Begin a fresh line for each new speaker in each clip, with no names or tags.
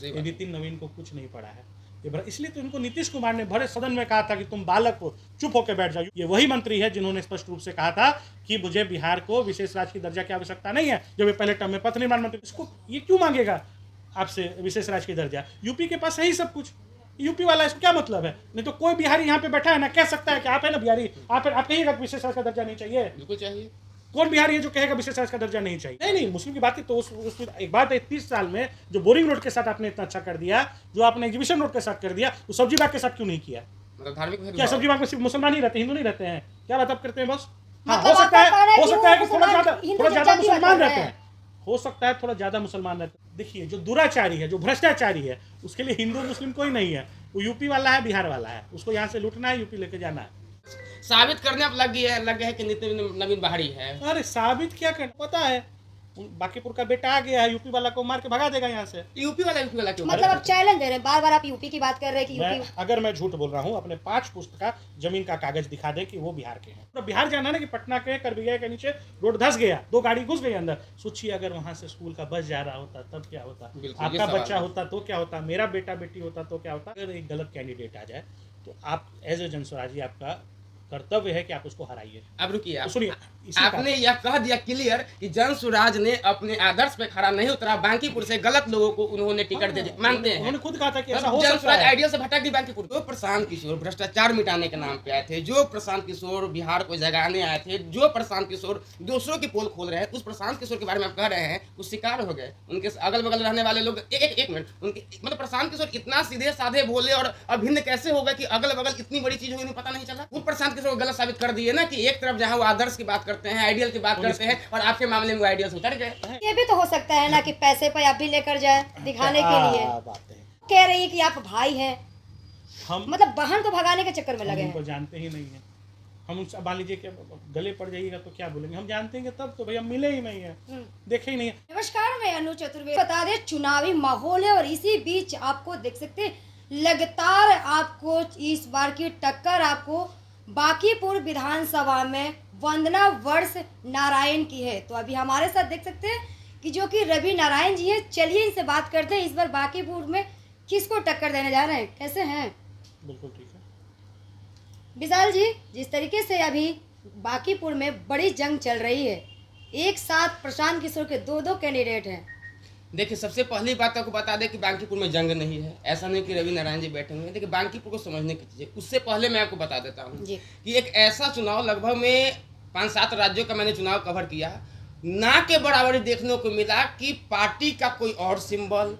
ये नितिन नवीन को कुछ नहीं पड़ा है। इसलिए तो इनको नीतीश कुमार ने भरे सदन में कहा था कि तुम बालक को चुप होकर बैठ जाओ। ये वही मंत्री है जिन्होंने स्पष्ट रूप से कहा था कि मुझे बिहार को विशेष राज्य की दर्जा की आवश्यकता नहीं है, जब ये पहले टर्म में पथ निर्माण मंत्री। इसको ये क्यों मांगेगा आपसे विशेष राज्य की दर्जा? यूपी के पास है ही सब कुछ, यूपी वाला, इसको क्या मतलब है? नहीं तो कोई बिहारी यहाँ पे बैठा है ना कह सकता है कि आप है ना बिहारी, आप कहिएगा विशेष राज्य का दर्जा नहीं चाहिए।
बिल्कुल चाहिए।
कौन बिहारी है जो कहेगा विशेष राज्य का दर्जा नहीं चाहिए? नहीं, मुस्लिम की बात की तो उस एक बात है, 30 साल में जो बोरिंग रोड के साथ आपने इतना अच्छा कर दिया, जो आपने एग्जीबिशन रोड के साथ कर दिया, वो सब्जी बाग के साथ क्यों नहीं किया?
मतलब धार्मिक
क्या सब्जी बाग में सिर्फ मुसलमान ही रहते हैं, हिंदू नहीं रहते हैं? क्या बात आप करते हैं बस? हाँ,
मतलब
हो सकता है कि थोड़ा
हिंदू
ज्यादा मुसलमान रहते हैं, हो सकता है थोड़ा ज्यादा मुसलमान रहते हैं। देखिए, जो दुराचारी है, जो भ्रष्टाचारी है, उसके लिए हिंदू मुस्लिम कोई नहीं है। वो यूपी वाला है, बिहार वाला है, उसको यहाँ से लूटना है, यूपी लेके जाना है।
साबित करने अब लग गया है कि नितिन नवीन बाहरी है।
अरे साबित क्या करना, पता है बाकीपुर का बेटा आ गया है, यूपी वाला को मार के भगा देगा यहाँ से।
यूपी वाला क्यों?
मतलब आप चैलेंज दे रहे हैं, बार बार आप यूपी की बात कर रहे हैं कि यूपी।
अगर मैं झूठ बोल रहा हूँ, अपने 5 पुस्त का जमीन का कागज दिखा दे कि वो बिहार के हैं। तो बिहार जाना ना कि पटना के करबिया के नीचे रोड धस गया, 2 गाड़ी घुस गई अंदर। सोचिए अगर वहां से स्कूल का बस जा रहा होता तब क्या होता, आपका बच्चा होता तो क्या होता, मेरा बेटा बेटी होता तो क्या होता। अगर एक गलत कैंडिडेट आ जाए तो आप एज ए जनस्वराजी आपका कर्तव्य है कि आप उसको हराइए।
अब रुकिए,
सुनिए,
आपने यह कह दिया क्लियर कि जन स्वराज ने अपने आदर्श पे खड़ा नहीं उतरा, बांकीपुर से गलत लोगों को उन्होंने टिकट दे मानते हैं।
उन्होंने खुद कहा था कि ऐसा हो
जन
सकता
स्वराज
है।
आइडियल से भटक दी बांकीपुर। जो प्रशांत किशोर भ्रष्टाचार मिटाने के नाम पे आए थे, जो प्रशांत किशोर बिहार को जगाने आए थे, जो प्रशांत किशोर दूसरों की पोल खोल रहे हैं, उस प्रशांत किशोर के बारे में आप कह रहे हैं वो शिकार हो गए। उनके अगल बगल रहने वाले लोग एक मिनट, उनके मतलब प्रशांत किशोर इतना सीधे साधे बोले और अभिन्न कैसे हो गए कि अगल बगल इतनी बड़ी चीज होगी पता नहीं चला। वो प्रशांत किशोर को गलत साबित कर दिए ना कि एक तरफ जहां वो आदर्श की बात करते हैं, आइडियल की बात करते हैं, और आपके मामले में वो आइडियल से उतर गए।
ये भी तो हो सकता है ना कि पैसे पे आप भी लेकर जाए दिखाने के लिए। कह रही है कि आप भाई हैं,
हम
मतलब बहन को भगाने के चक्कर में लगे
उनको
हैं।
जानते ही नहीं है। हम उनसे मान लीजिए कि गले पड़ जाइएगा तो क्या बोलेंगे, हम जानते हैं तब तो भैया मिले ही नहीं है, देखे ही नहीं है।
नमस्कार, मैं अनु चतुर्वेदी। बता दें चुनावी माहौल है और इसी बीच आपको देख सकते हैं लगातार आपको इस बार की टक्कर आपको बांकीपुर विधानसभा में वंदना वर्ष नारायण की है। तो अभी हमारे साथ देख सकते हैं कि जो कि रवि नारायण जी है। चलिए इनसे बात करते हैं, इस बार बांकीपुर में किसको टक्कर देने जा रहे हैं, कैसे हैं?
बिल्कुल ठीक है
विशाल जी, जिस तरीके से अभी बांकीपुर में बड़ी जंग चल रही है, एक साथ प्रशांत किशोर के 2 कैंडिडेट हैं।
देखिए, सबसे पहली बात आपको बता दें कि बांकीपुर में जंग नहीं है। ऐसा नहीं कि रवि नारायण जी बैठे हुए हैं। देखिए, बांकीपुर को समझने की चीज़, उससे पहले मैं आपको बता देता हूँ कि एक ऐसा चुनाव लगभग में 5-7 राज्यों का मैंने चुनाव कवर किया, ना के बराबरी देखने को मिला कि पार्टी का कोई और सिंबल,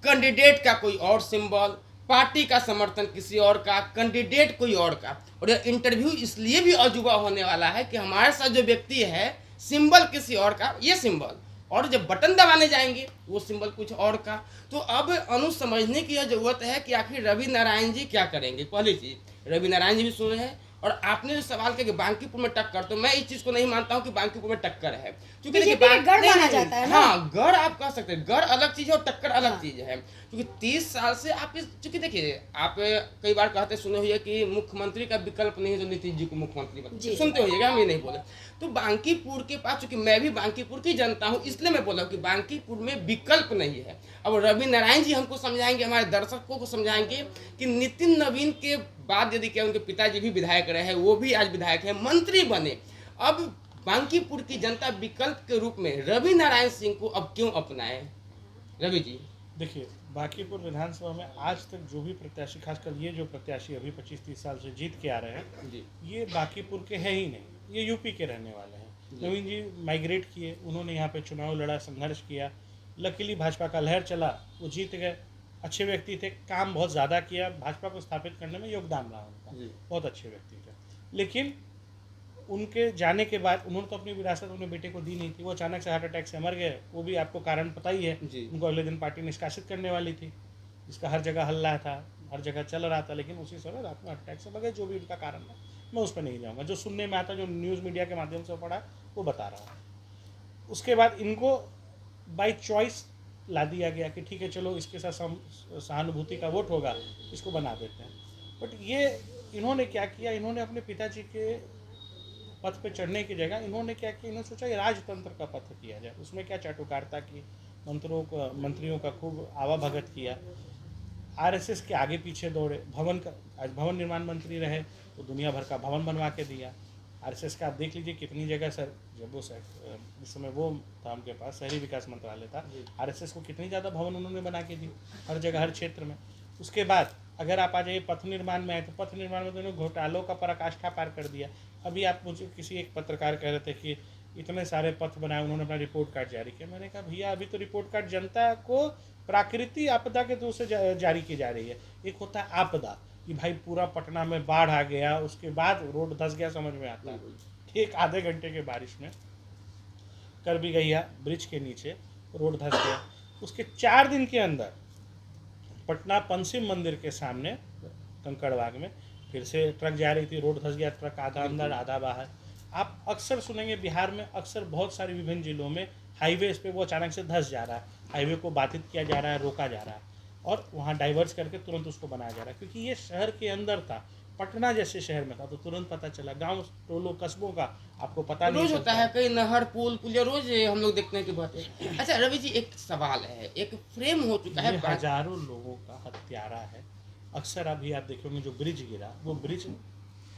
कैंडिडेट का कोई और सिंबल, पार्टी का समर्थन किसी और का, कैंडिडेट कोई और का। और यह इंटरव्यू इसलिए भी अजूबा होने वाला है कि हमारे साथ जो व्यक्ति है सिंबल किसी और का, ये सिंबल, और जब बटन दबाने जाएंगे वो सिंबल कुछ और का। तो अब समझने की यह जरूरत है कि आखिर रवि नारायण जी क्या करेंगे। पहली चीज, रवि नारायण जी भी सुन रहे हैं। और आपने जो सवाल किया कि बांकीपुर में टक्कर, तो मैं इस चीज को नहीं मानता हूं कि बांकीपुर में टक्कर है, क्योंकि देखिए
गढ़ माना जाता है ना।
हाँ, गढ़ आप कह सकते हैं, गढ़ अलग चीज है और टक्कर अलग चीज है। क्योंकि 30 साल से आप चूंकि देखिए, आप कई बार कहते सुने हुए कि मुख्यमंत्री का विकल्प नहीं है तो नीतीश जी को मुख्यमंत्री बनते, सुनते होइएगा, हम ये नहीं बोले। तो बांकीपुर के पास, चूंकि मैं भी बांकीपुर की जनता हूँ, इसलिए मैं बोला कि बांकीपुर में विकल्प नहीं है। अब रवि नारायण जी हमको समझाएंगे, हमारे दर्शकों को समझाएंगे कि नितिन नवीन के बाद यदि क्या उनके पिताजी भी विधायक रहे हैं, वो भी आज विधायक है, मंत्री बने, अब बांकीपुर की जनता विकल्प के रूप में रवि नारायण सिंह को अब क्यों अपनाए? रवि जी
देखिए, बांकीपुर विधानसभा में आज तक जो भी प्रत्याशी, खासकर ये जो प्रत्याशी अभी 25-30 साल से जीत के आ रहे हैं जी, ये बांकीपुर के हैं ही नहीं, ये यूपी के रहने वाले हैं। नवीन जी माइग्रेट किए, उन्होंने यहाँ पे चुनाव लड़ा, संघर्ष किया, लकीली भाजपा का लहर चला, वो जीत गए। अच्छे व्यक्ति थे, काम बहुत ज़्यादा किया, भाजपा को स्थापित करने में योगदान रहा उनका, बहुत अच्छे व्यक्ति थे। लेकिन उनके जाने के बाद उन्होंने तो अपनी विरासत अपने बेटे को दी नहीं थी, वो अचानक से हार्ट अटैक से मर गए। वो भी आपको कारण पता ही है, उनको अगले दिन पार्टी निष्कासित करने वाली थी, जिसका हर जगह हल्ला था, हर जगह चल रहा था, लेकिन उसी समय रात में हार्ट अटैक से मर गए। जो भी उनका कारण है मैं उस पर नहीं जाऊँगा, जो सुनने में आता, जो न्यूज़ मीडिया के माध्यम से पढ़ा, वो बता रहा हूँ। उसके बाद इनको बाई चॉइस ला दिया गया कि ठीक है चलो इसके साथ सहानुभूति का वोट होगा, इसको बना देते हैं। बट ये इन्होंने क्या किया, इन्होंने अपने पिताजी के पथ पे चढ़ने की जगह इन्होंने क्या किया, इन्होंने सोचा ये राजतंत्र का पथ किया जाए। उसमें क्या चाटुकारिता की, मंत्रियों का खूब आवा भगत किया। आरएसएस के आगे पीछे दौड़े। आज भवन निर्माण मंत्री रहे तो दुनिया भर का भवन बनवा के दिया। आरएसएस का आप देख लीजिए कितनी जगह सर, जब वो इस समय वो था उनके पास शहरी विकास मंत्रालय था, आरएसएस को कितनी ज़्यादा भवन उन्होंने बना के दी हर जगह हर क्षेत्र में। उसके बाद अगर आप आ जाइए पथ निर्माण में आए तो पथ निर्माण में तो उन्होंने घोटालों का पराकाष्ठा पार कर दिया। अभी आप मुझे किसी एक पत्रकार कह रहे थे कि इतने सारे पथ बनाए, उन्होंने अपना रिपोर्ट कार्ड जारी किया। मैंने कहा भैया अभी तो रिपोर्ट कार्ड जनता को प्राकृतिक आपदा के दूर से जारी की जा रही है। एक होता है आपदा कि भाई पूरा पटना में बाढ़ आ गया, उसके बाद रोड धंस गया, समझ में आता है। एक आधे घंटे के बारिश में कर भी गई है, ब्रिज के नीचे रोड धंस गया। उसके 4 दिन के अंदर पटना पंचम मंदिर के सामने कंकड़बाग में फिर से ट्रक जा रही थी, रोड धंस गया, ट्रक आधा अंदर आधा बाहर। आप अक्सर सुनेंगे बिहार में, अक्सर बहुत सारे विभिन्न जिलों में हाईवेज पे वो अचानक से धंस जा रहा है, हाईवे को बाधित किया जा रहा है, रोका जा रहा है और वहाँ डाइवर्स करके तुरंत उसको बनाया जा रहा है। क्योंकि ये शहर के अंदर था, पटना जैसे शहर में था तो तुरंत पता चला। गांव टोलों कस्बों का आपको पता नहीं
रोज
चलता
होता है, कई नहर पुल पुलिया रोज हम लोग देखते हैं कि बहुत है। अच्छा रवि जी, एक सवाल है, एक फ्रेम हो चुका है,
हजारों लोगों का हत्यारा है। अक्सर अभी आप देखोगे जो ब्रिज गिरा, वो ब्रिज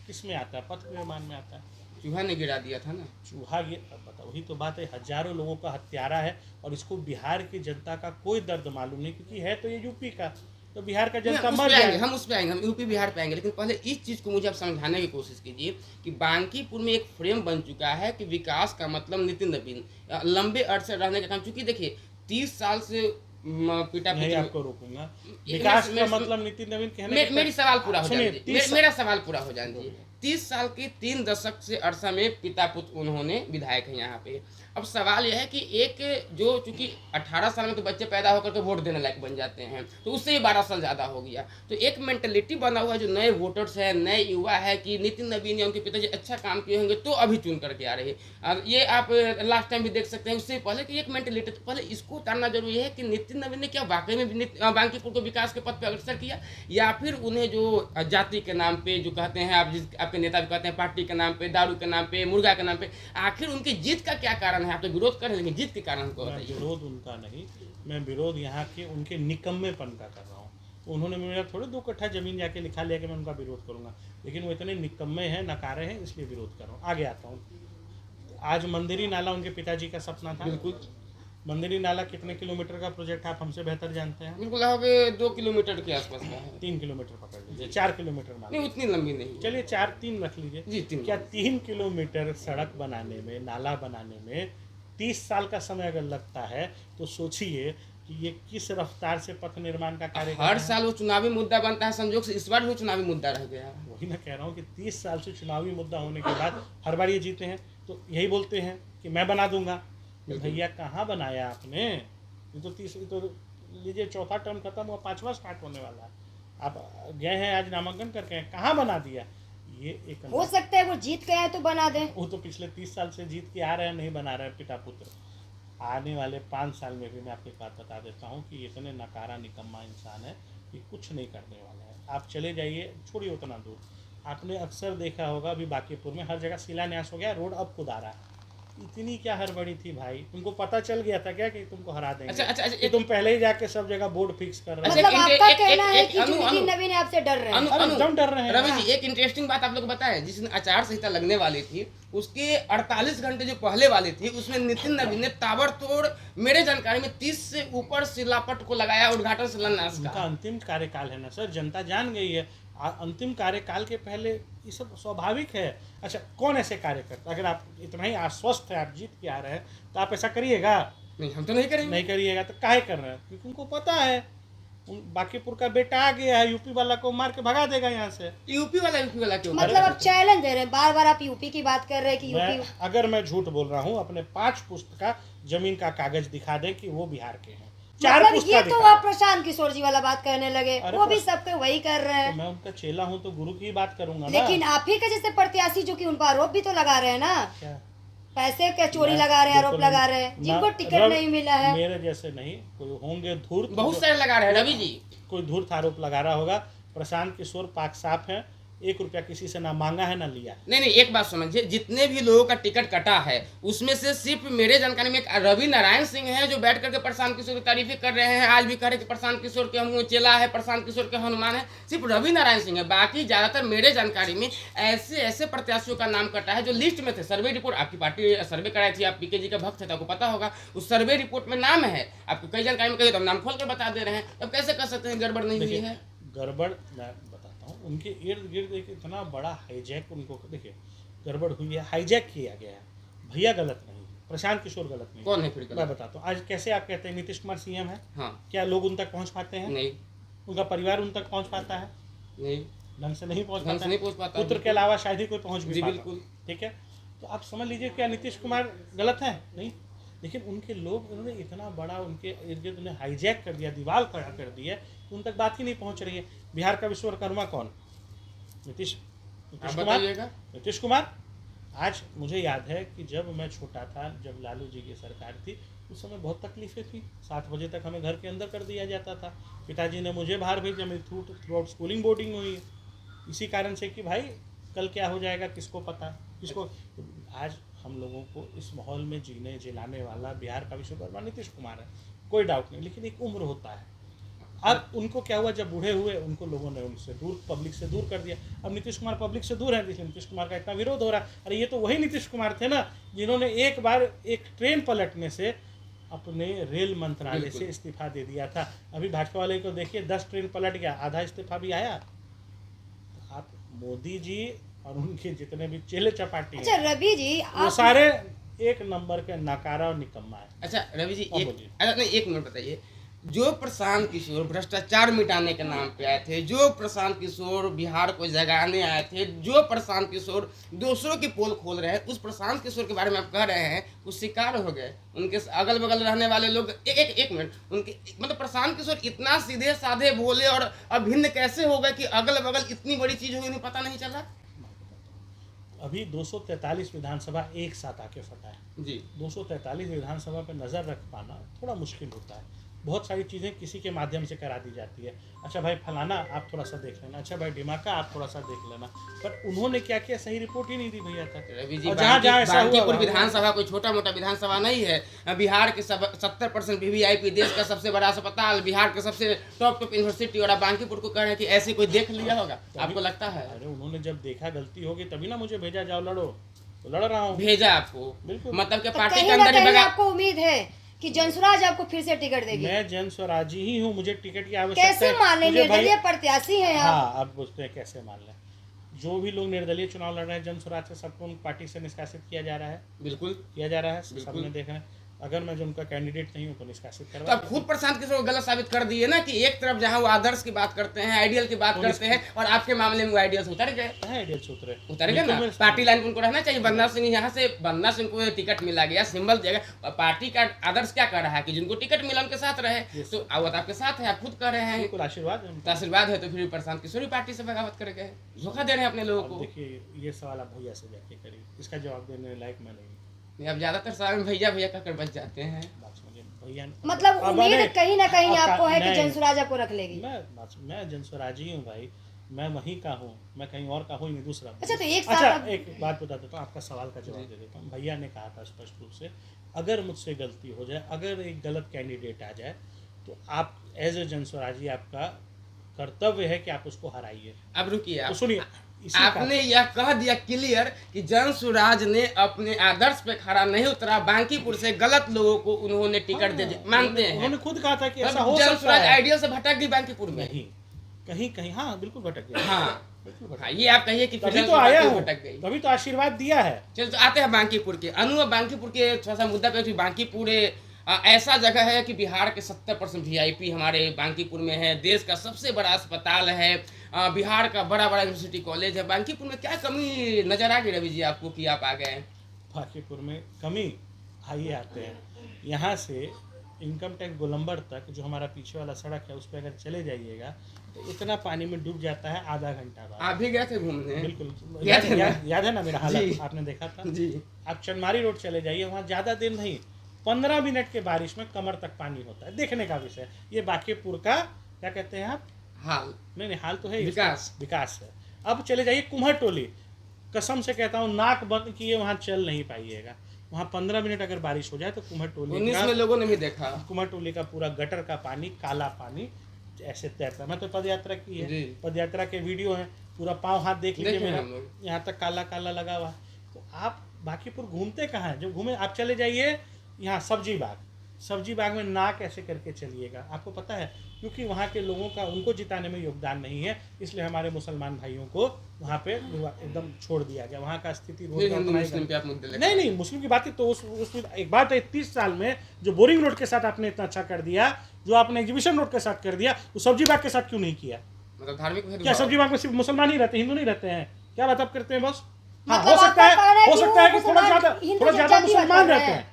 किस में आता है? पथ निर्माण में आता है।
चूहा ने गिरा दिया था ना,
चूहा ये बताओ, वही तो बात है। हजारों लोगों का हत्यारा है और इसको बिहार की जनता का कोई दर्द मालूम नहीं, क्योंकि है तो ये यूपी का, तो बिहार का जनता मर जाएगा।
हम उस पे आएंगे, हम यूपी बिहार पे आएंगे, लेकिन पहले इस चीज को मुझे आप समझाने की कोशिश कीजिए कि बांकीपुर में एक फ्रेम बन चुका है कि विकास का मतलब नितिन नवीन लंबे अरसे रहने का काम। चूंकि देखिए 30 साल से पिटा
नहीं, आपको रोकूंगा। विकास का मतलब नितिन नवीन कहने
मेरी सवाल पूरा हो जाए, मेरा सवाल पूरा हो जाए। 30 साल के 3 दशक से अरसा में पिता पुत्र उन्होंने विधायक हैं यहाँ पे। अब सवाल यह है कि एक जो चूंकि 18 साल में तो बच्चे पैदा होकर के वोट देने लायक बन जाते हैं, तो उससे ही 12 साल ज़्यादा हो गया। तो एक मेंटलिटी बना हुआ है जो नए वोटर्स हैं, नए युवा है कि नितिन नवीन या उनके पिताजी अच्छा काम किए होंगे तो अभी चुन करके आ रहे हैं। ये आप लास्ट टाइम भी देख सकते हैं, उससे पहले कि एक मेंटलिटी, तो पहले इसको उतारना जरूरी है कि नितिन नवीन ने क्या वाकई में बांकीपुर को विकास के पथ पर अग्रसर किया, या फिर उन्हें जो जाति के नाम पे जो कहते हैं आप, आपके नेता भी कहते हैं पार्टी के नाम पे, दारू के नाम पे, मुर्गा के नाम पे, आखिर उनकी जीत का क्या कारण है? आप तो विरोध कर रहे हैं, लेकिन जीत के कारण को बताइए।
विरोध उनका नहीं, मैं विरोध यहाँ के उनके निकम्मेपन का कर रहा हूँ। उन्होंने मेरा थोड़े 2 कट्ठा जमीन जाके लिखा लिया कि मैं उनका विरोध करूँगा, लेकिन वो इतने निकम्मे हैं, नकारे हैं, इसलिए विरोध कर रहा हूँ। आगे आता हूँ। आज मंदिरी नाला उनके पिताजी का सपना था।
बिल्कुल।
मंदिरी नाला कितने किलोमीटर का प्रोजेक्ट आप हमसे बेहतर जानते हैं?
बिल्कुल लगभग 2 किलोमीटर के आसपास का है।
3 किलोमीटर पकड़ लीजिए, 4 किलोमीटर मान
नहीं, उतनी लंबी नहीं,
चलिए 4-3 रख लीजिए
जी। 3
क्या 3 किलोमीटर सड़क बनाने में, नाला बनाने में 30 साल का समय अगर लगता है तो सोचिए कि ये किस रफ्तार से पथ निर्माण का कार्य
हर साल वो चुनावी मुद्दा बनता है, संजोग से इस बार वो चुनावी मुद्दा रह गया।
वही मैं कह रहा हूँ कि 30 साल से चुनावी मुद्दा होने के बाद हर बार ये जीते हैं तो यही बोलते हैं कि मैं बना दूंगा। भैया कहाँ बनाया आपने? ये तो लीजिए 4था टर्म खत्म हुआ, 5वां स्टार्ट होने वाला है। आप गए हैं आज नामांकन करके, कहाँ बना दिया? ये एक
हो सकता है वो जीत गए हैं तो बना दें।
वो तो पिछले 30 साल से जीत के आ रहे हैं, नहीं बना रहे हैं पिता पुत्र। आने वाले 5 साल में भी मैं आपको एक बात बता देता हूँ कि इतने नकारा निकम्मा इंसान है कि कुछ नहीं करने वाला है। आप चले जाइए, छोड़िए उतना दूर, आपने अक्सर देखा होगा अभी बांकीपुर में हर जगह शिलान्यास हो गया, रोड अब खुद आ रहा है। इतनी क्या हड़बड़ी थी भाई? तुमको पता चल गया था क्या कि तुमको हरा देंगे?
अच्छा,
कि तुम पहले ही जाके सब जगह बोर्ड फिक्स कर रहे हो?
मतलब आपका कहना है कि नितिन नवीन आपसे डर रहे हैं?
एकदम डर रहे हैं।
रवि जी, एक इंटरेस्टिंग बात आप लोग बताएं, जिस दिन आचार संहिता लगने वाली थी उसके 48 घंटे जो पहले वाली थी, उसमें नितिन नवीन ने ताबड़तोड़, मेरे जानकारी में 30 से ऊपर शिलापट को लगाया उद्घाटन शिलान्यास का।
उनका अंतिम कार्यकाल है ना सर, जनता जान गई है। अंतिम कार्यकाल के पहले ये सब स्वाभाविक है। अच्छा, कौन ऐसे कार्य करता? अगर आप इतना ही आश्वस्त है, आप जीत के आ रहे हैं, तो आप ऐसा करिएगा?
नहीं, हम तो नहीं करेंगे।
नहीं करिएगा तो काहे कर रहे हैं? क्योंकि उनको पता है बांकीपुर का बेटा आ गया है, यूपी वाला को मार के भगा देगा यहाँ से।
यूपी वाला क्यों?
मतलब आप चैलेंज दे रहे हैं, बार बार आप यूपी की बात कर रहे हैं कि यूपी।
अगर मैं झूठ बोल रहा हूँ, अपने 5 पुस्त का जमीन का कागज दिखा दे कि वो बिहार के हैं। 4
मतलब ये तो आप प्रशांत किशोर जी वाला बात करने लगे, वो भी सब पे वही कर रहे हैं।
तो मैं उनका चेला हूँ तो गुरु की बात करूंगा ना।
लेकिन आप ही के जैसे प्रत्याशी जो कि उन पर आरोप भी तो लगा रहे हैं ना, पैसे के चोरी लगा रहे हैं, आरोप लगा रहे हैं, जिनको टिकट नहीं मिला है।
मेरे जैसे नहीं, कोई होंगे धूर्त,
बहुत सारे लगा रहे हैं रवि जी।
कोई धूर्त आरोप लगा रहा होगा। प्रशांत किशोर पाक साफ है, 1 रुपया किसी से ना मांगा है ना लिया है।
नहीं, एक बात समझिए, जितने भी लोगों का टिकट कटा है उसमें से सिर्फ मेरे जानकारी में एक रवि नारायण सिंह है जो बैठ करके प्रशांत किशोर की तारीफें कर रहे हैं। आज भी कह रहे कि प्रशांत किशोर के हम चेला है, प्रशांत किशोर के हनुमान है। सिर्फ रवि नारायण सिंह है, बाकी ज्यादातर मेरे जानकारी में ऐसे ऐसे प्रत्याशियों का नाम कटा है जो लिस्ट में थे। सर्वे रिपोर्ट आपकी पार्टी सर्वे कराई थी, आप पीके जी का भक्त है तो आपको पता होगा, उस सर्वे रिपोर्ट में नाम है। आपको कई जानकारी में कही तो हम नाम खोल के बता दे रहे हैं, अब कैसे कर सकते हैं गड़बड़ नहीं हुई है?
गड़बड़ मैं बताता हूँ, उनके इर्द गिर्द एक इतना बड़ा हाईजैक उनको देखिए गड़बड़ हुई है, हाईजैक किया गया है। भैया गलत नहीं, प्रशांत किशोर गलत नहीं।
कौन है फिर गलत?
मैं बताता हूँ, आज कैसे आप कहते हैं नीतीश कुमार सीएम है,
हाँ,
क्या लोग उन तक पहुँच पाते हैं?
नहीं,
उनका परिवार उन तक पहुँच पाता है?
नहीं,
ढंग से नहीं पहुँच
ढंग से
पाता
नहीं
है।
पहुंच पाता।
पुत्र के अलावा शायद ही कोई पहुँच भी
जी
पाता।
बिल्कुल।
ठीक है, तो आप समझ लीजिए क्या नीतीश कुमार गलत है? नहीं, लेकिन उनके लोग उन्होंने इतना बड़ा उनके इर्द गिर्द उन्हें हाईजैक कर दिया, दीवार खड़ा कर दी है, तो उन तक बात ही नहीं पहुंच रही है। बिहार का विश्वकर्मा कौन? नीतीश कुमार।
बताइएगा।
नीतीश कुमार। आज मुझे याद है कि जब मैं छोटा था, जब लालू जी की सरकार थी, उस समय बहुत तकलीफें थी। 7 बजे तक हमें घर के अंदर कर दिया जाता था। पिताजी ने मुझे बाहर भेजा, मेरी थ्रू आउट स्कूलिंग बोर्डिंग हुई है, इसी कारण से कि भाई कल क्या हो जाएगा किसको पता, किसको। आज हम लोगों को इस माहौल में जीने जिलाने वाला बिहार का विश्वकर्मा नीतीश कुमार है, कोई डाउट नहीं। लेकिन एक उम्र होता है। अब उनको क्या हुआ, जब बूढ़े हुए उनको लोगों ने उनसे दूर, पब्लिक से दूर कर दिया। अब नीतीश कुमार पब्लिक से दूर है, इसलिए नीतीश कुमार का इतना विरोध हो रहा है। अरे ये तो वही नीतीश कुमार थे ना जिन्होंने एक बार एक ट्रेन पलटने से अपने रेल मंत्रालय से इस्तीफा दे दिया था। अभी भाजपा वाले को देखिए, 10 ट्रेन पलट गया, आधा इस्तीफा भी आया। आप मोदी जी और उनके जितने भी चेले चपाटी
अच्छा रवि जी,
वो सारे एक नंबर के नकारा और निकम्मा है।
अच्छा रवि जी,
हाँ,
एक
बोलिए।
अच्छा नहीं, एक मिनट बताइए, जो प्रशांत किशोर भ्रष्टाचार मिटाने के नाम पे आए थे, जो प्रशांत किशोर बिहार को जगाने आए थे, जो प्रशांत किशोर दूसरों की पोल खोल रहे हैं, उस प्रशांत किशोर के बारे में आप कह रहे हैं वो शिकार हो गए। उनके अगल बगल रहने वाले लोग एक मिनट, उनके मतलब प्रशांत किशोर इतना सीधे साधे भोले और अभिन्न कैसे हो गए कि अगल बगल इतनी बड़ी चीज हुई, उन्हें पता नहीं चला?
अभी 243 विधानसभा एक साथ आके फटा है
जी।
243 विधानसभा पे नज़र रख पाना थोड़ा मुश्किल होता है। बहुत सारी चीज़ें किसी के माध्यम से करा दी जाती है। अच्छा भाई फलाना आप थोड़ा सा देख लेना, अच्छा भाई डिमाका आप थोड़ा सा देख लेना, पर उन्होंने क्या किया, सही रिपोर्ट ही नहीं दी भैया तक।
रवि जी,
और जहाँ जहाँ ऐसा हुआ
बांकीपुर विधानसभा कोई छोटा मोटा विधानसभा नहीं है। बिहार के 70% वीवीआईपी, देश का सबसे बड़ा अस्पताल, बिहार के सबसे टॉप यूनिवर्सिटी, और आप बांकीपुर को कह रहे हैं कि ऐसे कोई देख लिया होगा? आपको लगता है?
अरे उन्होंने जब देखा गलती होगी तभी ना मुझे भेजा, जाओ लड़ो, तो लड़ रहा हूँ।
भेजा आपको?
बिल्कुल।
मतलब कि
तो
पार्टी के
कहीं ना
अंदर ही
कहीं
बगा।
आपको उम्मीद है कि जनसुराज आपको फिर से टिकट देगी?
मैं जन स्वराजी ही हूँ, मुझे टिकट की आवश्यकता है।
कैसे मान लें,
मुझे भाई-
निर्दलीय प्रत्याशी हैं आप?
हाँ, अब पूछते हैं कैसे मान लें। जो भी लोग निर्दलीय चुनाव लड़ रहे हैं जन स्वराज से, सबको उन पार्टी से निष्कासित किया जा रहा है,
बिल्कुल
किया जा रहा है,
बिल्कुल।
सबने देखा है। अगर मैं जो उनका कैंडिडेट नहीं हूँ तो निष्कासित
तो
करवा
अब खुद प्रशांत किशोर को गलत साबित कर दिए ना कि एक तरफ जहां वो आदर्श की बात करते हैं, आइडियल की बात करते हैं, और आपके मामले में वो आइडियल उतर गए।
है आइडियल सूत्र
उतर गए ना। पार्टी लाइन पे उनको रहना चाहिए। बंदा सिंह यहाँ से, बंदा सिंह को टिकट मिला गया, सिंबल दिया गया। पार्टी का आदर्श क्या कर रहा है कि जिनको टिकट मिला उनके साथ रहे, तो वो आपके साथ है, आप खुद कह रहे हैं।
बिल्कुल आशीर्वाद है
तो
उनका।
आशीर्वाद है, तो फिर प्रशांत किशोर ही पार्टी से बगावत कर गए, धोखा दे रहे हैं अपने लोगों
अब
को।
देखिए ये सवाल आप भैया से जाके करिए, इसका जवाब देने लायक मैं नहीं।
अब ज्यादातर सवाल में भैया भैया कहकर बच जाते हैं।
बात समझिए भैया,
मतलब
अब
उम्मीद
अरे-
कहीं ना कहीं
अब
आपको है कि
नहीं,
जनसुराज आपको रख लेगी?
मैं जन स्वराजी हूँ भाई, मैं वहीं का हूँ, मैं कहीं और का हूँ ही नहीं, दूसरा।
अच्छा तो एक साल
अच्छा
अब-
एक बात बता देता हूँ, आपका सवाल का जवाब दे देता हूँ। भैया ने कहा था स्पष्ट रूप से, अगर मुझसे गलती हो जाए, अगर एक गलत कैंडिडेट आ जाए, तो आप एज ए जन स्वराजी आपका कर्तव्य है कि आप उसको हराइए।
अब रुकिए,
तो
आप
सुनिए, इसी
आपने यह कह दिया क्लियर कि जनसुराज ने अपने आदर्श पे खड़ा नहीं उतरा, बांकीपुर से गलत लोगों को उन्होंने टिकट दे दिया, मानते हैं?
उन्होंने खुद कहा था कि ऐसा हो सकता
जनसुराज
है।
आइडियल से भटक गई बांकीपुर में।
नहीं, कहीं कहीं हाँ बिल्कुल भटक गया।
हाँ,
बिल्कुल भटक
हाँ, ये आप कहिए कि
गया।
फिर
तभी तो आया
जनसुराज
हूँ,
भटक गई।
तभी तो आशीर्वाद दिया है।
चलो तो आते हैं बांकीपुर के। अनु, बांकीपुर के थोड़ा सा मुद्दा पे, बांकीपुर ऐसा जगह है कि बिहार के 70% वीआईपी हमारे बांकीपुर में है, देश का सबसे बड़ा अस्पताल है, बिहार का बड़ा बड़ा यूनिवर्सिटी कॉलेज है। बांकीपुर में क्या कमी नजर आ गई रवि जी आपको कि आप आ गए?
बांकीपुर में कमी, आइए आते हैं। यहाँ से इनकम टैक्स गोलंबर तक जो हमारा पीछे वाला सड़क है, उस पर अगर चले जाइएगा तो इतना पानी में डूब जाता है आधा घंटा बाद।
आप भी गए थे घूमने?
बिल्कुल
याद
याद है ना मेरा
जी।
हालत, आपने देखा था।
जी।
आप चनमारी रोड चले जाइए, वहाँ ज़्यादा देर नहीं, 15 मिनट के बारिश में कमर तक पानी होता है। देखने का विषय, ये बांकीपुर का क्या कहते हैं आप?
हाल
नहीं हाल तो है ही,
विकास।
विकास है। अब चले जाइए कुम्हर टोली, कसम से कहता हूँ नाक बंद किए वहाँ चल नहीं पाइएगा। वहाँ 15 मिनट अगर बारिश हो जाए तो कुम्हर टोली
19 में लोगों ने भी देखा,
कुम्हर टोली का पूरा गटर का पानी, काला पानी ऐसे तैरता। मैं तो पद यात्रा की है, पद यात्रा के वीडियो है, पूरा पाँव हाथ देख लीजिए मेरा, यहाँ तक काला काला लगा हुआ। तो आप बाकीपुर घूमते कहाँ हैं? जब घूमे आप चले जाइए यहाँ सब्जी बाग में नाक ऐसे करके चलिएगा। आपको पता है क्योंकि वहाँ के लोगों का उनको जिताने में योगदान नहीं है, इसलिए हमारे मुसलमान भाइयों को वहाँ पे एकदम छोड़ दिया गया। वहाँ का स्थिति नहीं मुस्लिम की बात है तो उस एक बात है, 30 साल में जो बोरिंग रोड के साथ आपने इतना अच्छा कर दिया, जो आपने एग्जीबिशन रोड के साथ कर दिया, वो सब्जी बाग के साथ क्यों नहीं किया?
मतलब धार्मिक
क्या सब्जी बाग में सिर्फ मुसलमान ही रहते, हिंदू नहीं रहते हैं? क्या बात आप करते हैं बॉस? हाँ, हो सकता है कि थोड़ा ज्यादा मुसलमान रहते हैं,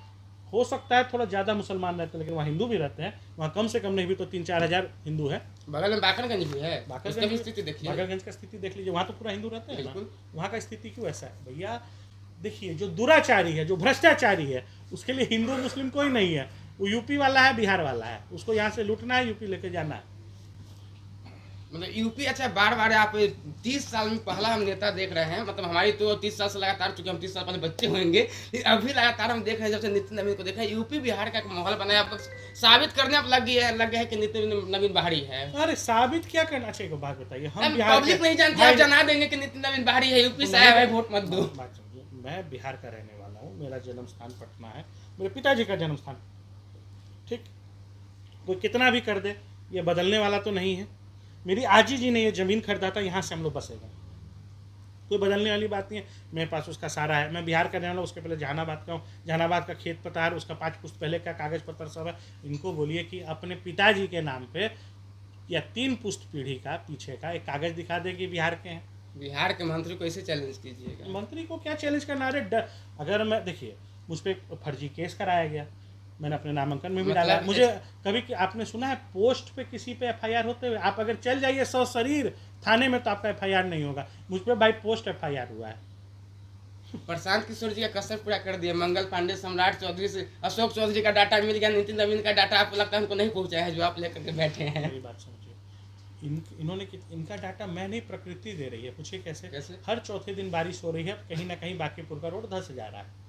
हो सकता है थोड़ा ज्यादा मुसलमान रहते हैं, लेकिन वहाँ हिंदू भी रहते हैं। वहाँ कम से कम नहीं भी तो 3-4 हजार हिंदू है।
बगल में बाकरगंज भी है,
बाकरगंज
की स्थिति देखिए,
बाकरगंज का स्थिति देख लीजिए, वहाँ तो पूरा हिंदू रहते हैं ना। वहाँ का स्थिति क्यों ऐसा है भैया? देखिए जो दुराचारी है, जो भ्रष्टाचारी है, उसके लिए हिंदू मुस्लिम कोई नहीं है। वो यूपी वाला है, बिहार वाला है, उसको यहाँ से लूटना है, यूपी लेके जाना है।
मतलब यूपी अच्छा बार बार आप 30 साल में पहला हम नेता देख रहे हैं, मतलब हमारी तो 30 साल से लगातार, चूंकि हम 30 साल पहले बच्चे होंगे, लेकिन अभी लगातार हम देख रहे हैं जब से नितिन नवीन को देखा है, यूपी बिहार का एक माहौल बनाया, आप साबित करने आप लग गए हैं कि नितिन नवीन बाहरी है।
अरे साबित क्या करना चाहिए? को बात बताइए, हम बिहार
पब्लिक नहीं जानती, आप जना देंगे कि नितिन नवीन बाहरी है, यूपी से आया है, वोट मत दो।
मैं बिहार का रहने वाला हूँ, मेरा जन्म स्थान पटना है, मेरे पिताजी का जन्म स्थान, ठीक, कोई कितना भी कर दे ये बदलने वाला तो नहीं है। मेरी आजी जी ने ये ज़मीन खरीदा था, यहाँ से हम लोग बसेगा, कोई बदलने वाली बात नहीं है। मेरे पास उसका सारा है। मैं बिहार का रहने वाला, उसके पहले जहानाबाद का हूँ, जहानाबाद का खेत पतार, उसका 5 पुश्त पहले का कागज़ पत्र सब है। इनको बोलिए कि अपने पिताजी के नाम पे या 3 पुश्त पीढ़ी का पीछे का एक कागज़ दिखा दे कि बिहार के हैं।
बिहार के मंत्री को ऐसे चैलेंज कीजिएगा? मंत्री
को क्या चैलेंज करना? अरे अगर मैं देखिए मुझ पर फर्जी केस कराया गया, मैंने अपने नामांकन में भी डाला। मुझे कभी आपने सुना है पोस्ट पे किसी पे एफआईआर होते हुए? आप अगर चल जाइए सशरीर थाने में तो आपका एफआईआर नहीं होगा। मुझ पे बाई पोस्ट एफआईआर हुआ है।
प्रशांत किशोर जी का कसर पूरा कर दिया, मंगल पांडे, सम्राट चौधरी से अशोक चौधरी का डाटा मिल गया, नितिन नवीन का डाटा आपको लगता है उनको नहीं पहुंचाया है जो आप लेकर के बैठे हैं?
मेरी बात समझिए, इन्होंने इनका डाटा मैं नहीं, प्रकृति दे रही है। पूछिए कैसे? हर चौथे दिन बारिश हो रही है, कहीं ना कहीं बाकीपुर का रोड धंस जा रहा है।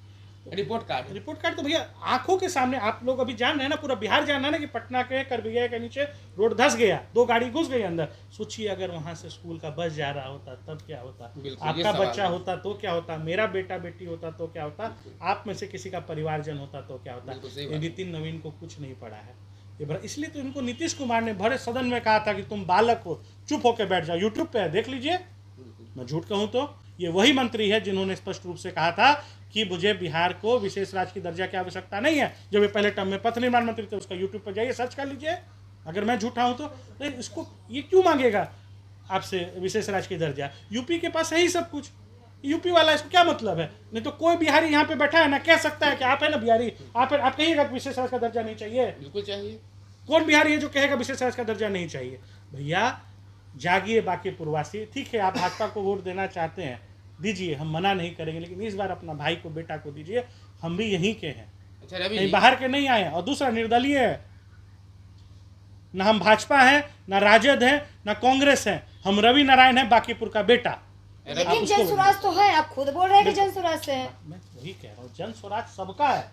रिपोर्ट कार्ड तो भैया आंखों के सामने आप लोग अभी जान रहे हैं ना, पूरा बिहार जान रहा है ना कि पटना के करबिया के नीचे रोड धंस गया, 2 गाड़ी घुस गई अंदर। सोचिए अगर वहां से स्कूल का बस जा रहा होता तब क्या होता? आपका बच्चा होता तो क्या होता? मेरा बेटा बेटी होता तो क्या होता? आप में से किसी का परिवारजन होता तो क्या होता? नितिन नवीन को कुछ नहीं पड़ा है, इसलिए तो इनको नीतीश कुमार ने भरे सदन में कहा था कि तुम बालक हो, चुप होकर बैठ जाओ। यूट्यूब पे देख लीजिए, मैं झूठ कहूँ तो ये वही मंत्री है जिन्होंने स्पष्ट रूप से कहा था कि मुझे बिहार को विशेष राज्य की दर्जा की आवश्यकता नहीं है। जब ये पहले टर्म में पथ निर्माण मंत्री थे, उसका यूट्यूब पर जाइए सर्च कर लीजिए, अगर मैं झूठा हूं तो। इसको ये क्यों मांगेगा आपसे विशेष राज्य की दर्जा? यूपी के पास है ही सब कुछ, यूपी वाला, इसको क्या मतलब है? नहीं तो कोई बिहारी यहाँ पे बैठा है ना कह सकता है कि आप है ना बिहारी, आप कहिएगा विशेष राज्य का दर्जा नहीं चाहिए?
बिल्कुल चाहिए।
कौन बिहारी है जो कहेगा विशेष राज्य का दर्जा नहीं चाहिए? भैया जागिए बाकीपुरवासी, ठीक है आप भाजपा को वोट देना चाहते हैं, दीजिए, हम मना नहीं करेंगे, लेकिन इस बार अपना भाई को, बेटा को दीजिए। हम भी यहीं के हैं,
अच्छा
नहीं बाहर के नहीं आए। और दूसरा निर्दलीय है, ना हम भाजपा हैं, ना राजद है, ना कांग्रेस है, हम रवि नारायण है, बाकीपुर का बेटा।
लेकिन जन स्वराज तो है, आप खुद बोल रहे हैं कि जन स्वराज से है।
मैं वही कह रहा हूँ, जन स्वराज सबका है,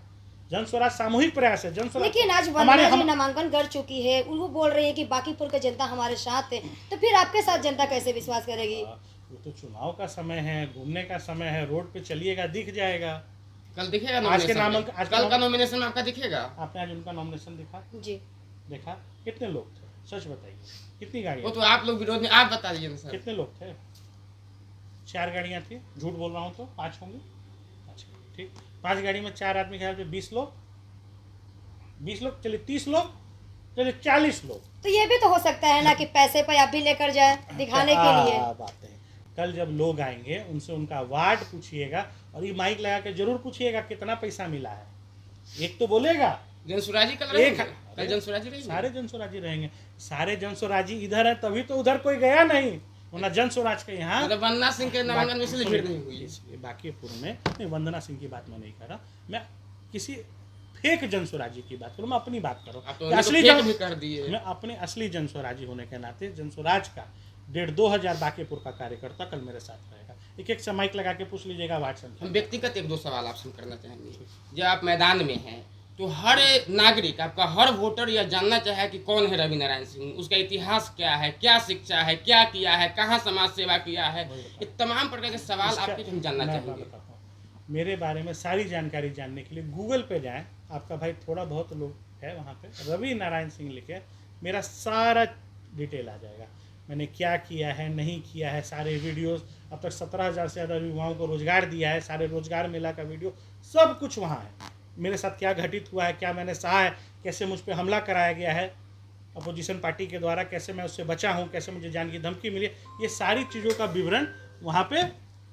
जन स्वराज सामूहिक प्रयास है। जन स्वराज
लेकिन आज वंदना जी नामांकन कर चुकी है, वो बोल रही है कि बाकीपुर की जनता हमारे साथ है, तो फिर आपके साथ जनता कैसे विश्वास करेगी?
वो तो चुनाव का समय है, घूमने का समय है, रोड पे चलिएगा दिख जाएगा।
कल दिखेगा
आज के नामांकन,
कल का नॉमिनेशन में आपका दिखेगा।
आपने आज उनका नॉमिनेशन दिखा?
जी
देखा। कितने लोग थे? सच बताइए, कितनी गाड़ियाँ?
वो तो आप लोग विरोध में, आप बता दीजिए सर।
कितने लोग थे? 4 गाड़ियाँ थी, झूठ बोल रहा हूँ तो 5 होंगी। अच्छा ठीक, 5 गाड़ी में 4 आदमी ख्याल से 20 लोग, 20 लोग, चलिए 30 लोग, चलिए 40 लोग।
तो ये भी तो हो सकता है ना कि पैसे पे आप भी लेकर जाए दिखाने के लिए।
बात है, कल जब लोग आएंगे उनसे उनका वार्ड पूछिएगा, और ये माइक लगा के जरूर पूछिएगा कितना पैसा मिला है। एक तो बोलेगा
जनसुराजी कल रहेंगे, कल जनसुराजी रहेंगे,
सारे जनसुराजी रहेंगे। सारे जनसुराजी इधर है तभी तो उधर कोई गया नहीं, वरना जनसुराज के यहाँ
वंदना सिंह के नामांकन में इसलिए भीड़ नहीं हुई।
बाकीपुर में नहीं, वंदना सिंह की बात मैं नहीं कर रहा, मैं किसी फेक जनसुराजी की बात करूँ, मैं अपनी बात करूँ।
असली भी कर दिए।
मैं अपने असली जनसुराजी होने के नाते जनसुराज का 1,500-2 हज़ार बांकीपुर का कार्यकर्ता कल मेरे साथ रहेगा। एक से माइक लगा के पूछ लीजिएगा व्हाट्सएप।
हम व्यक्तिगत 1-2 सवाल आपसे करना चाहेंगे। जब आप मैदान में हैं तो हर नागरिक, आपका हर वोटर यह जानना चाहे कि कौन है रवि नारायण सिंह, उसका इतिहास क्या है, क्या शिक्षा है, क्या किया है, कहाँ समाज सेवा किया है, ये तमाम प्रकार के सवाल आपके हम जानना चाहेंगे।
मेरे बारे में सारी जानकारी जानने के लिए गूगल पे जाएं, आपका भाई थोड़ा बहुत लोग है वहाँ पे, रवि नारायण सिंह लिखे, मेरा सारा डिटेल आ जाएगा। मैंने क्या किया है, नहीं किया है, सारे वीडियोस, अब तक 17,000 से ज़्यादा युवाओं को रोजगार दिया है, सारे रोजगार मेला का वीडियो सब कुछ वहाँ है। मेरे साथ क्या घटित हुआ है, क्या मैंने सहा है, कैसे मुझ पर हमला कराया गया है अपोजिशन पार्टी के द्वारा, कैसे मैं उससे बचा हूँ, कैसे मुझे जान की धमकी मिली, ये सारी चीज़ों का विवरण वहाँ पे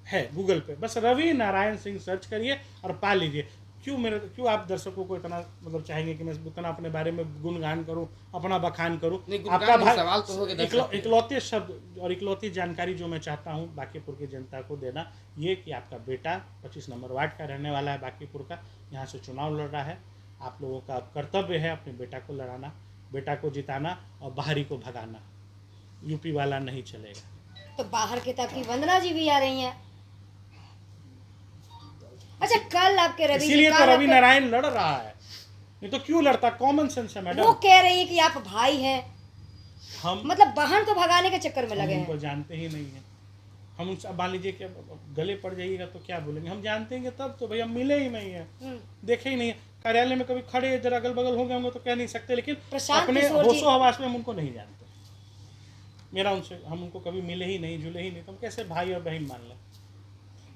है गूगल पे। बस रवि नारायण सिंह सर्च करिए और पा लीजिए। क्यों आप दर्शकों को इतना मतलब चाहेंगे कि मैं उतना अपने बारे में गुणगान करूं, अपना बखान करूं? आपका भाई
सवाल तो हो गया।
इकलौते शब्द और इकलौती जानकारी जो मैं चाहता हूं बांकीपुर की जनता को देना, ये कि आपका बेटा 25 नंबर वार्ड का रहने वाला है, बांकीपुर का, यहाँ से चुनाव लड़ रहा है। आप लोगों का कर्तव्य है अपने बेटा को लड़ाना, बेटा को जिताना और बाहरी को भगाना। यूपी वाला नहीं चलेगा।
तो बाहर की तक की वंदना जी भी आ रही हैं। अच्छा, कल आपके रवि,
इसीलिए तो रवि नारायण लड़ रहा है, नहीं तो क्यों लड़ता? कॉमन सेंस है मैडम।
वो कह रही है कि आप भाई हैं,
हम
मतलब बहन को भगाने के चक्कर में लगे हैं।
उनको जानते ही नहीं है हम। उनसे मान लीजिए कि गले पड़ जाइएगा तो क्या बोलेंगे? हम जानते हैं तब तो भैया मिले ही नहीं है, देखे ही नहीं है। कार्यालय में कभी खड़े इधर अगल बगल हो गए होंगे तो कह नहीं सकते, लेकिन अपने होशो हवास में हम उनको नहीं जानते। मेरा उनसे, हम उनको कभी मिले ही नहीं, जुले ही नहीं, तो हम कैसे भाई और बहन मान लें?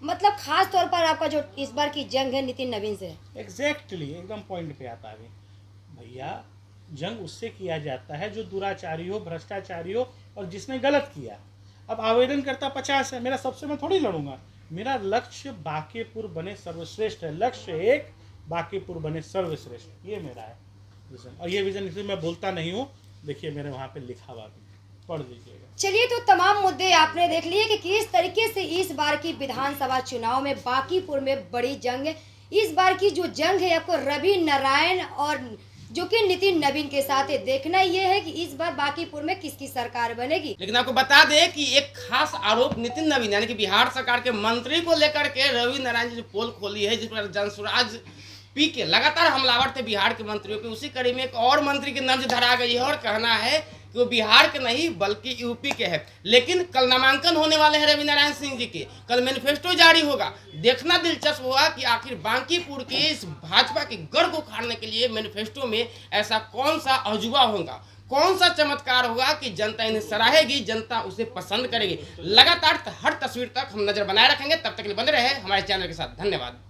मतलब खास तौर पर आपका जो इस बार की जंग है नितिन नवीन से।
एग्जैक्टली एकदम पॉइंट पे आता है भैया। जंग उससे किया जाता है जो दुराचारी हो, भ्रष्टाचारी हो और जिसने गलत किया। अब आवेदन करता 50 है, मेरा सबसे मैं थोड़ी लड़ूंगा। मेरा लक्ष्य बांकीपुर बने सर्वश्रेष्ठ है। लक्ष्य एक, बांकीपुर बने सर्वश्रेष्ठ, ये मेरा है विजन। और ये विजन इसलिए मैं बोलता नहीं हूँ, देखिए मेरे वहाँ पे लिखा हुआ भी, पढ़ लीजिएगा।
चलिए, तो तमाम मुद्दे आपने देख लिए कि किस तरीके से इस बार की विधानसभा चुनाव में बांकीपुर में बड़ी जंग है। इस बार की जो जंग है आपको रवि नारायण और जो कि नितिन नवीन के साथ है। देखना ये है कि इस बार बांकीपुर में किसकी सरकार बनेगी।
लेकिन आपको बता दें कि एक खास आरोप नितिन नवीन यानी कि बिहार सरकार के मंत्री को लेकर के रवि नारायण जी जो पोल खोली है, जिस पर जनसुराज पी के लगातार हमलावर थे बिहार के मंत्रियों पे, उसी कड़ी में एक और मंत्री की नब्ज धरा गई है और कहना है कि वो बिहार के नहीं बल्कि यूपी के हैं। लेकिन कल नामांकन होने वाले हैं रवि नारायण सिंह जी के, कल मैनिफेस्टो जारी होगा। देखना दिलचस्प होगा कि आखिर बांकीपुर के इस भाजपा के गढ़ को उखाड़ने के लिए मैनिफेस्टो में ऐसा कौन सा अजूबा होगा, कौन सा चमत्कार होगा कि जनता इन्हें सराहेगी, जनता उसे पसंद करेगी। लगातार हर तस्वीर तक हम नजर बनाए रखेंगे। तब तक के लिए बने रहे हमारे चैनल के साथ। धन्यवाद।